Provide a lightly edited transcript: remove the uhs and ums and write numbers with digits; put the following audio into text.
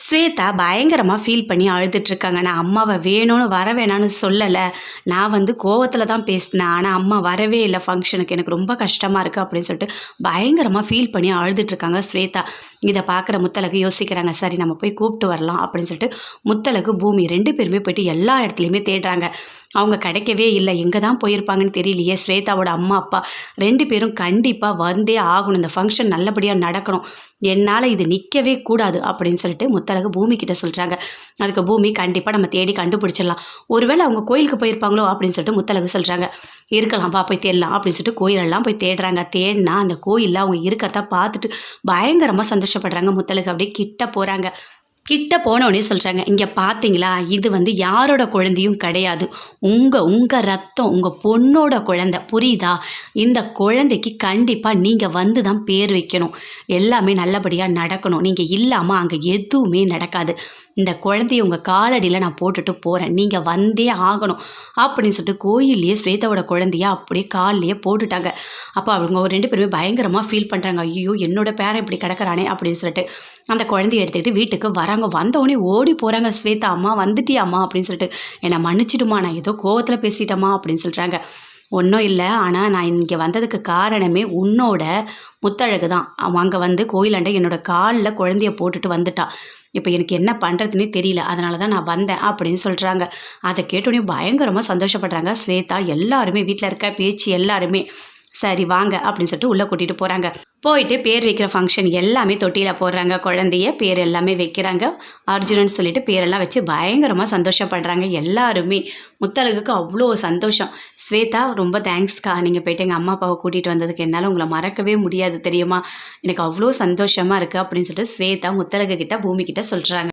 ஸ்வேதா பயங்கரமா ஃபீல் பண்ணி அழுதுட்டுருக்காங்க. நான் அம்மாவ வேணும்னு வர வேணான்னு சொல்லல. நான் வந்து கோவத்தில தான் பேசினேன். ஆனா அம்மா வரவே இல்ல ஃபங்ஷனுக்கு. எனக்கு ரொம்ப கஷ்டமா இருக்கு அப்படின்னு சொல்லிட்டு பயங்கரமா ஃபீல் பண்ணி அழுதுட்டுருக்காங்க ஸ்வேதா. இத பார்க்குற முத்தழகு யோசிக்கிறாங்க. சரி நம்ம போய் கூப்பிட்டு வரலாம் அப்படின்னு சொல்லிட்டு முத்தழகு, பூமி 2 பேருமே போயிட்டு எல்லா இடத்துலயுமே தேடுறாங்க. அவங்க கிடைக்கவே இல்ல. எங்க தான் போயிருப்பாங்கன்னு தெரியலையே. ஸ்வேதாவோட அம்மா, அப்பா 2 பேரும் கண்டிப்பா வந்தே ஆகணும். இந்த ஃபங்ஷன் நல்லபடியா நடக்கணும். என்னால இது நிக்கவே கூடாது அப்படின்னு சொல்லிட்டு முத்தழகு பூமி கிட்ட சொல்றாங்க. அதுக்கு பூமி கண்டிப்பா நம்ம தேடி கண்டுபிடிச்சிடலாம். ஒருவேளை அவங்க கோயிலுக்கு போயிருப்பாங்களோ அப்படின்னு சொல்லிட்டு முத்தழகு சொல்றாங்க. இருக்கலாம் வா போய் தேடலாம் அப்படின்னு சொல்லிட்டு கோயிலெல்லாம் போய் தேடுறாங்க. தேடுனா அந்த கோயில்ல அவங்க இருக்கிறத பார்த்துட்டு பயங்கரமா சந்தோஷப்படுறாங்க. முத்தழகு அப்படியே கிட்ட போறாங்க. கிட்ட போனோனே சொல்றாங்க, "இங்க பார்த்தீங்களா? இது வந்து யாரோட குழந்தையும் கிடையாது. உங்க ரத்தம், உங்க பொண்ணோட குழந்தை. புரியுதா? இந்த குழந்தைக்கு கண்டிப்பா நீங்க வந்து தான் பேர் வைக்கணும். எல்லாமே நல்லபடியா நடக்கணும். நீங்க இல்லாம அங்க எதுவுமே நடக்காது. இந்த குழந்தைய உங்க காலடியில நான் போட்டுட்டு போறேன். நீங்க வந்தே ஆகணும்." அப்படின்னு சொல்லிட்டு கோயில்லயே ஸ்வேதாவோட குழந்தைய அப்படியே கால்லயே போட்டுட்டாங்க. அப்ப அவங்க 2 பேருமே பயங்கரமா ஃபீல் பண்றாங்க. "ஐயய்யோ! என்னோட பேரன் இப்படி கிடக்குறானே!" அப்படின்னு சொல்லிட்டு அந்த குழந்தைய எடுத்துக்கிட்டு வீட்டுக்கு வராங்க. வந்தவுடனே ஓடி போறாங்க ஸ்வேதா. "அம்மா வந்துட்டியாம்மா?" அப்படின்னு சொல்லிட்டு. "என்ன மன்னிச்சிடுமா, நான் ஏதோ கோவத்துல பேசிட்டேம்மா" அப்படின்னு சொல்றாங்க. "ஒன்றும் இல்ல. ஆனா நான் இங்க வந்ததுக்கு காரணமே உன்னோட முத்தழகு தான். அவ அங்க வந்து கோயிலாண்ட என்னோட கால்ல குழந்தைய போட்டுட்டு வந்துட்டா. இப்ப எனக்கு என்ன பண்றதுன்னே தெரியல. அதனால தான் நான் வந்தேன்" அப்படின்னு சொல்றாங்க. அத கேட்டோனே பயங்கரமா சந்தோஷப்படுறாங்க ஸ்வேதா. எல்லாருமே வீட்ல இருக்க பேச்சு எல்லாருமே. "சரி வாங்க" அப்படின்னு சொல்லிட்டு உள்ள கூட்டிட்டு போறாங்க. போயிட்டு பேர் வைக்கிற ஃபங்க்ஷன் எல்லாமே தொட்டியில போடுறாங்க. குழந்தைய பேர் எல்லாமே வைக்கிறாங்க. அர்ஜுனன்னு சொல்லிட்டு பேரெல்லாம் வச்சு பயங்கரமா சந்தோஷப்படுறாங்க எல்லாருமே. முத்தழகுக்கு அவ்வளோ சந்தோஷம். "ஸ்வேதா ரொம்ப தேங்க்ஸ்க்கா. நீங்க போயிட்டு எங்க அம்மா, அப்பாவ கூட்டிட்டு வந்ததுக்கு. என்னால உங்கள மறக்கவே முடியாது தெரியுமா? எனக்கு அவ்வளோ சந்தோஷமா இருக்கு" அப்படின்னு சொல்லிட்டு ஸ்வேதா முத்தழகு கிட்ட, பூமி கிட்ட சொல்றாங்க.